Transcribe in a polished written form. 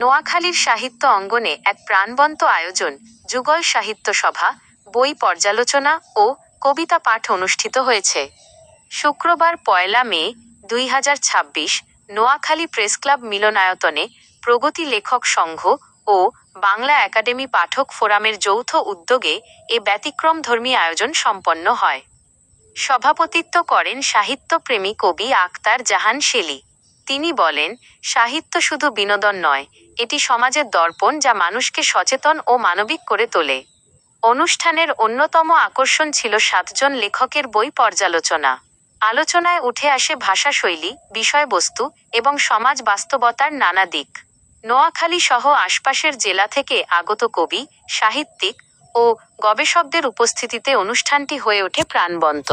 নোয়াখালীর সাহিত্য অঙ্গনে এক প্রাণবন্ত আয়োজন, যুগল সাহিত্য সভা, বই পর্যালোচনা ও কবিতা পাঠ অনুষ্ঠিত হয়েছে। শুক্রবার ১ মে ২০২৬ নোয়াখালী প্রেসক্লাব মিলনায়তনে প্রগতি লেখক সংঘ ও বাংলা একাডেমি পাঠক ফোরামের যৌথ উদ্যোগে এ ব্যতিক্রমধর্মী আয়োজন সম্পন্ন হয়। সভাপতিত্ব করেন সাহিত্যপ্রেমী কবি আখতার জাহান শেলী। তিনি বলেন, সাহিত্য শুধু বিনোদন নয়, এটি সমাজের দর্পণ যা মানুষকে সচেতন ও মানবিক করে তোলে। অনুষ্ঠানের অন্যতম আকর্ষণ ছিল ৭ জন লেখকের বই পর্যালোচনা। আলোচনায় উঠে আসে ভাষাশৈলী, বিষয়বস্তু এবং সমাজ বাস্তবতার নানা দিক। নোয়াখালী সহ আশপাশের জেলা থেকে আগত কবি, সাহিত্যিক ও গবেষকদের উপস্থিতিতে অনুষ্ঠানটি হয়ে ওঠে প্রাণবন্ত।